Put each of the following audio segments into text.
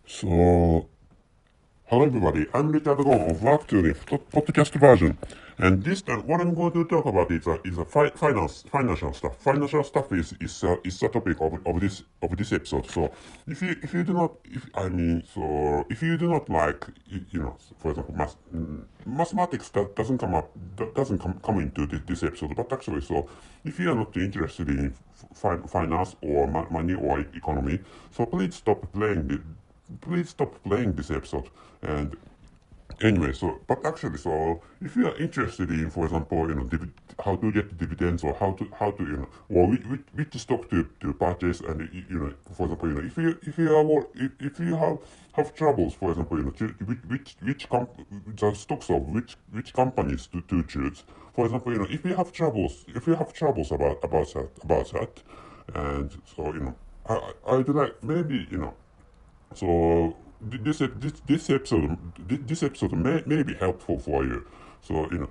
So, hello everybody, I'm Richard Gon of Work Theory podcast version. And this time, what I'm going to talk about is a financial stuff. Financial stuff is the topic of this episode. So, if you do not if you do not like for example mathematics doesn't come into this episode. But actually, so if you are not interested in finance or money or economy, so please stop playing this episode. And anyway, so but actually, so if you are interested in, for example, how to get dividends, or how to or which stock to purchase, and for example, if you have troubles, for example, the stocks of which companies to choose. For example, if you have troubles about that, and so I'd like maybe so this episode may be helpful for you. So in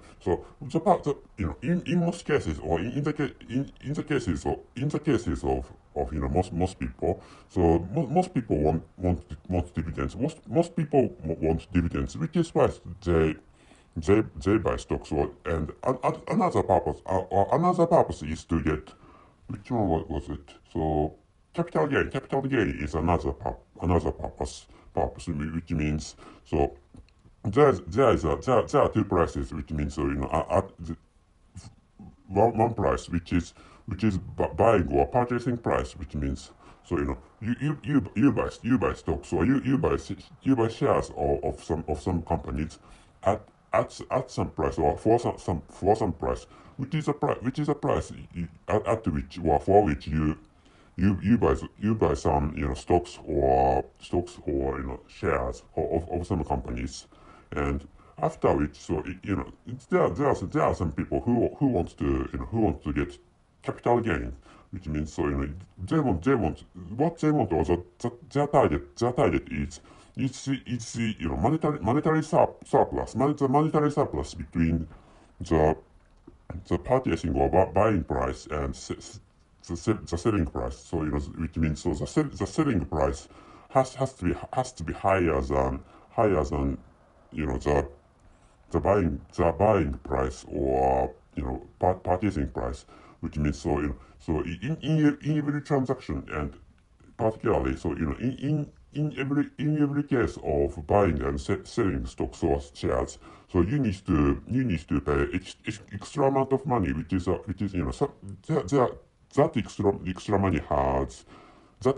most cases, or in the cases of most people, so most people want dividends. Most people want dividends, which is why they buy stocks. Another purpose is to get, which one was it? So capital gain is another purpose, which means so there are two prices, which means so at one price, which is buying or purchasing price, which means so you buy stocks, or you buy shares of some companies at at some price, or for some price, which is a price at which, or for which you buy some stocks or shares of some companies. And after which, so there are some people who want to get capital gain, which means so they want what they want, or their target is the monetary surplus between the purchasing or buying price and the selling price. So which means so the selling price has to be higher than the buying price, or purchasing price, which means so in every transaction, and particularly so in every case of buying and selling stocks or shares, so you need to pay extra amount of money, which is that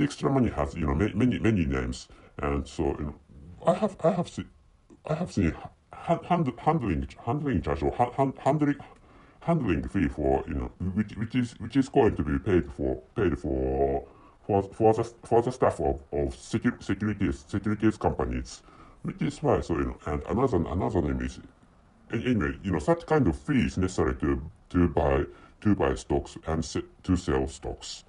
extra money has many names. And so I have seen handling charge, or handling fee, for which is going to be paid for the staff of securities companies, which is why so and another name is, anyway, such kind of fee is necessary to buy stocks and to sell stocks.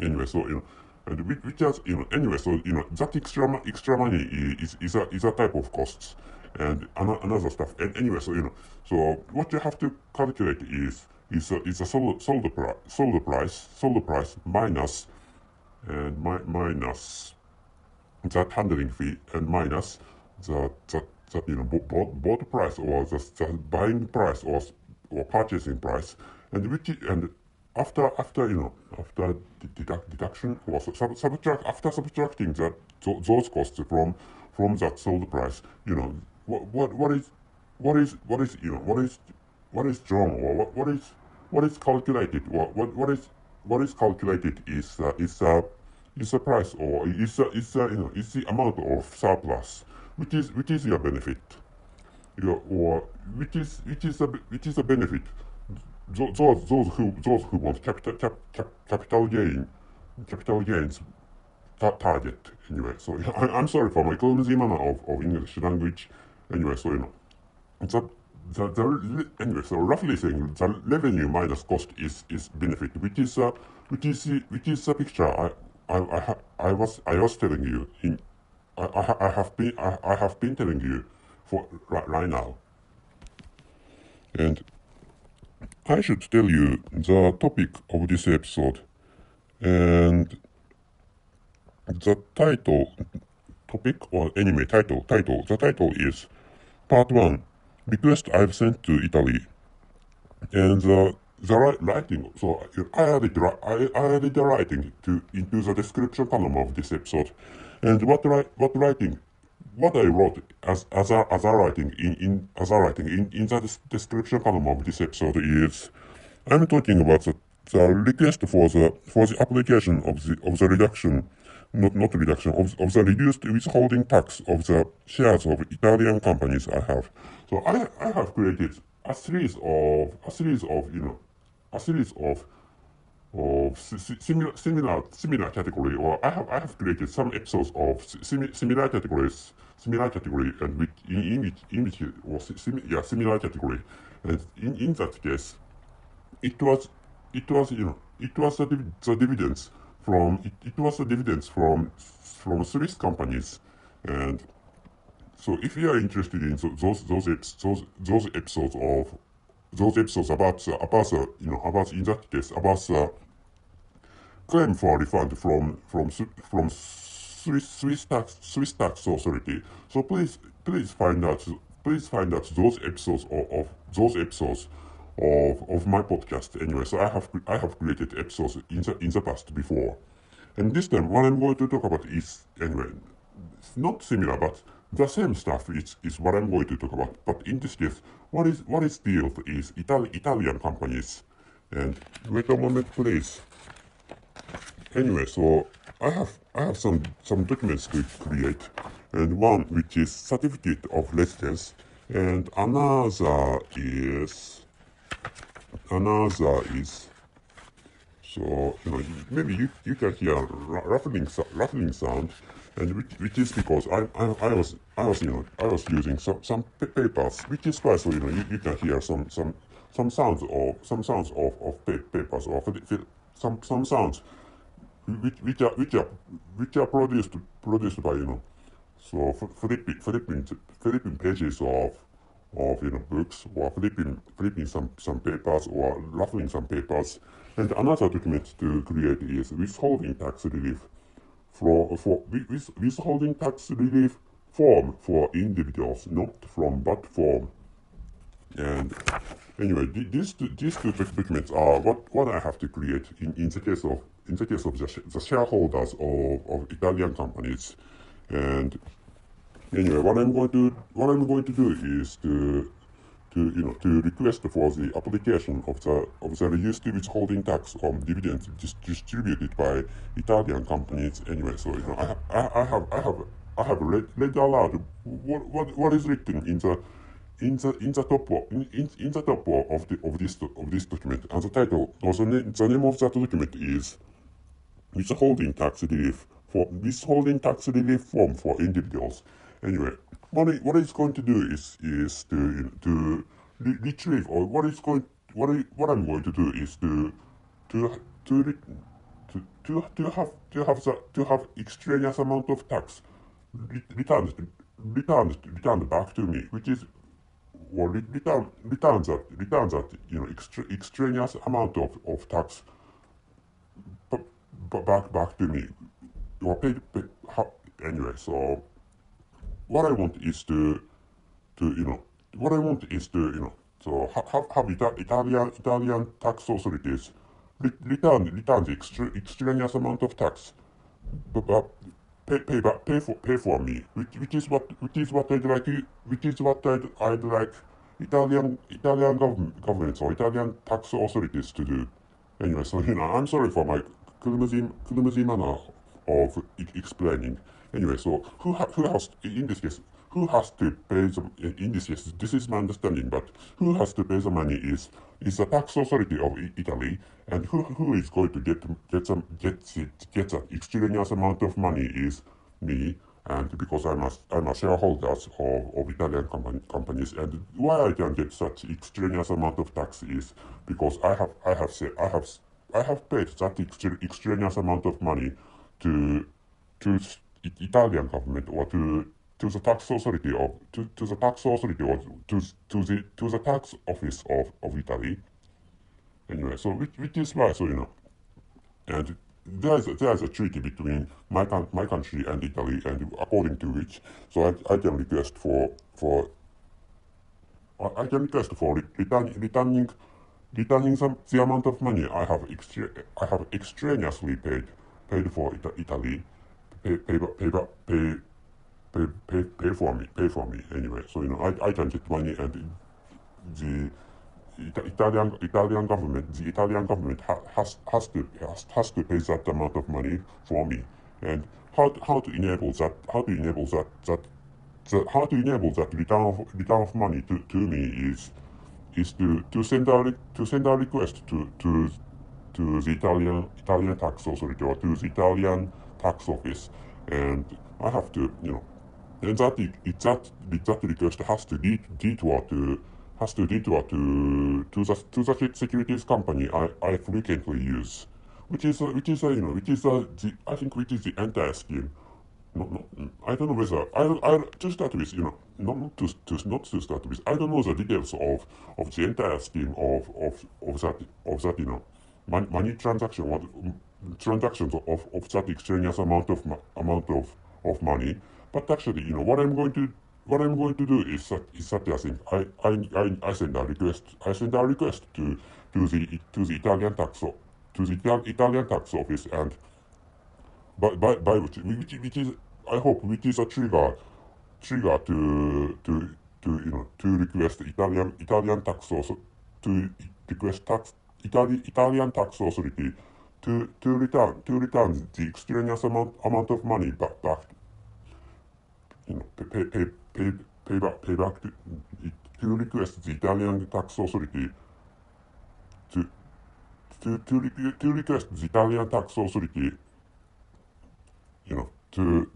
Anyway, so and which has anyway, so that extra money is a type of costs, and another stuff. And anyway, so so what you have to calculate is a sold price minus that handling fee, and minus that bought price, or the buying price, or purchasing price, and after deduction, or subtracting those costs from that sold price, what is drawn, or what is calculated, or what is calculated is the price, or is the amount of surplus, which is your benefit, or which is a benefit. Those who want capital gains target. Anyway, so I'm sorry for my clumsy manner of English language. Anyway, so that anyway, so roughly saying, the revenue minus cost is benefit, which is the picture I was telling you in I have been telling you for right now. And I should tell you the topic of this episode, and the topic or anyway title. The title is Part 1, Request I've sent to Italy. And the writing, so I added the writing into the description column of this episode. And what I wrote as a writing in the description column of this episode is I'm talking about the request for the application of the reduction, not reduction of the reduced withholding tax of the shares of Italian companies I have. So I have created a series of similar category, or I have created some episodes of similar category, and similar category, and in that case, it was the dividends from Swiss companies. And so if you are interested in those episodes about in that case about claim for refund from Swiss tax authority. So please find out those episodes of my podcast anyway. So I have created episodes in the past before, and this time what I'm going to talk about is anyway it's not similar but the same stuff is what I'm going to talk about. But in this case, what is deal is Italian companies. And wait a moment, please. Anyway, so I have some documents to create, and one which is certificate of residence, and another is so maybe you can hear rattling sound, and which is because I was using some papers, which is why, so you can hear some sounds of papers, or some sounds which are produced by so flipping pages of books, or flipping some papers, or ruffling some papers. And another document to create is withholding tax relief withholding tax relief form for individuals, not from but form. And anyway, these two documents are what I have to create in the case of the shareholders of Italian companies. And anyway, what I'm going to do is to request for the application of the reduced withholding tax on dividends distributed by Italian companies. Anyway, so I have read aloud what is written in the top of this document, and the title, also the name of that document is withholding tax relief form for individuals. Anyway, what it's going to do is to retrieve, or what I'm going to do is to have extraneous amount of tax returned back to me, which is, or returns that extraneous amount of tax back to me, or anyway. So what I want is to so have Italian tax authorities return the extraneous amount of tax, pay for me, which is what I'd like Italian governments or Italian tax authorities to do. Anyway, so I'm sorry for my clumsy manner of explaining. Anyway, so who has, in this case, who has to pay in this case, this is my understanding, but who has to pay the money is the tax authority of Italy, and who is going to get that extraneous amount of money is me. And because I'm a shareholder of Italian companies, and why I can get such extraneous amount of tax is because I have paid that extraneous amount of money to Italian government, or to the tax authority or to the tax office of Italy. Anyway, so which is why, so and there's a treaty between my country and Italy, and according to which, so I can request for I can request for returning the amount of money I have extraneously paid for Italy, pay pay pay pay pay for me anyway. So I can get money, and the Italian government has to pay that amount of money for me. And how to enable how to enable that return of money to me is to send a request to the Italian tax authority, or to the Italian tax office. And I have to, and that request has to detour to the securities company I frequently use, I think which is the entire scheme. I don't know whether to start with, not to start with. I don't know the details of the entire scheme of that, money transaction, transactions of that extraneous amount of money. But actually, what I'm going to do is that I think I send a request. I send a request to the Italian tax office, and by which is, I hope, which is a trigger to request Italian tax, also to request Italian tax authority to return the extraneous amount of money back, pay back to request the Italian tax authority to to request the Italian tax authority, you know to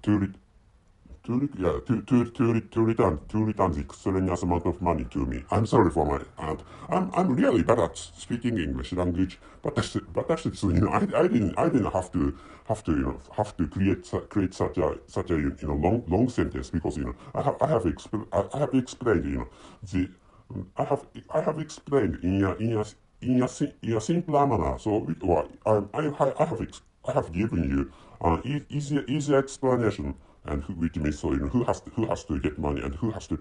return the extraneous amount of money to me. I'm sorry for my, and I'm really bad at speaking English language, but actually, so I didn't have to create such a long sentence, because I have explained, the I have explained in a simpler manner. So I have given you an easy explanation, and which means, so who has to get money, and who has to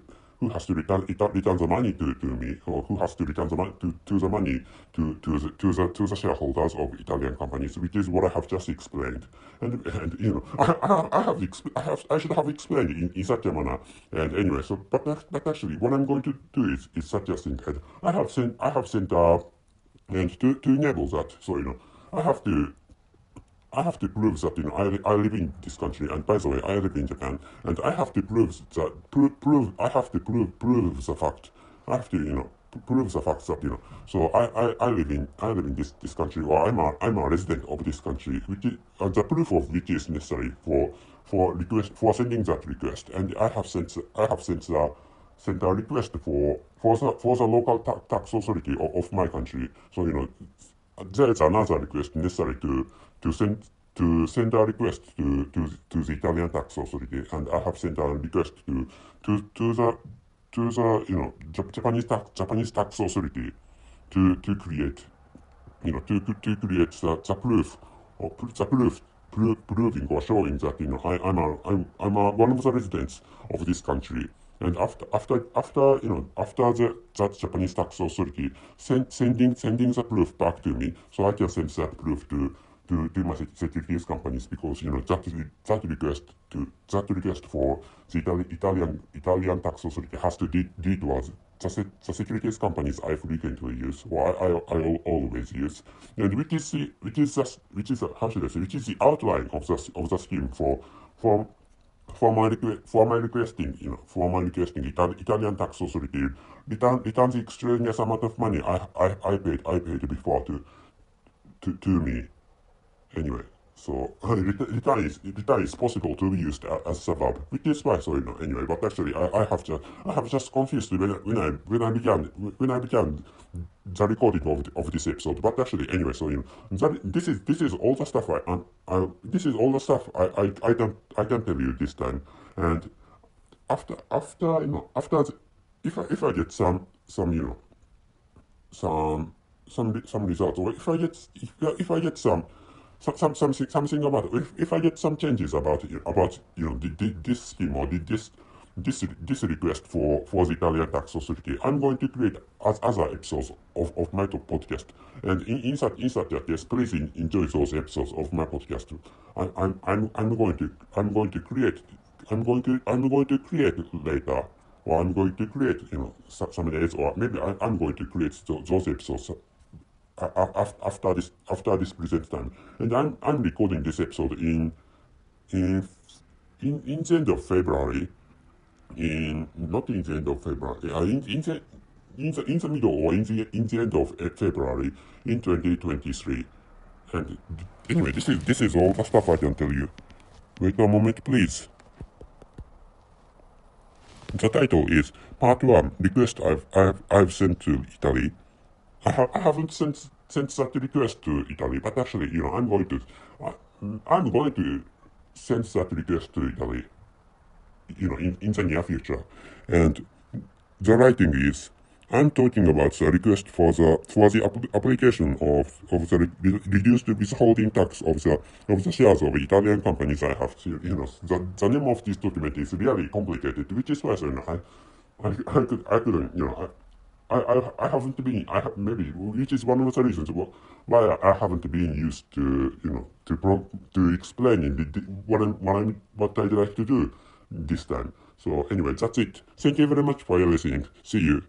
return the money to me, or who has to return the money to the money to the shareholders of Italian companies, which is what I have just explained. And I should have explained in such a manner. And anyway, so but actually, what I'm going to do is such a thing. And I have sent and to enable that, so I have to I have to prove that I live in this country, and by the way, I live in Japan, and I have to prove I have to prove the fact. I have to prove the fact that So I live in this country, or I'm a resident of this country, which is, the proof of which is necessary for sending that request. And I have sent a request for the local tax authority of my country. So there is another request necessary to send a request to the Italian tax authority, and I have sent a request to the Japanese tax authority to create to create the proof, or proving or showing that I'm one of the residents of this country. And after that Japanese tax authority sending the proof back to me, so I can send that proof to my securities companies, because that request for the Italian tax authority has to do towards the securities companies I frequently use, or I always use, and which is how should I say, which is the outline of the scheme for my requesting Italian tax authority return the extraneous amount of money I paid before to me. Anyway, so return is possible to be used as a verb, which is why, so anyway. But actually, I have just confused when I began the recording of this episode. But actually, anyway, so this is all the stuff this is all the stuff I can tell you this time. And after if I get some some results, or if I get something about if I get some changes about this scheme or this request for the Italian tax authority, I'm going to create as other episodes of my podcast. And insert that, yes, please enjoy those episodes of my podcast. I'm going to create later, or I'm going to create some days, or maybe I'm going to create those episodes after this present time. And I'm recording this episode in in the end of February, not in the end of February, in the middle, or in the end of February in 2023. And anyway, this is all the stuff I can tell you. Wait a moment, please. The title is Part 1, Request I've sent to Italy. I haven't sent that request to Italy, but actually, I'm going to send that request to Italy, in the near future. And the writing is, I'm talking about the request for the application of the reduced withholding tax of the shares of Italian companies I have. The name of this document is really complicated, which is why I couldn't, I haven't been, maybe, which is one of the reasons why I haven't been used to, to explaining what I'd like to do this time. So anyway, that's it. Thank you very much for your listening. See you.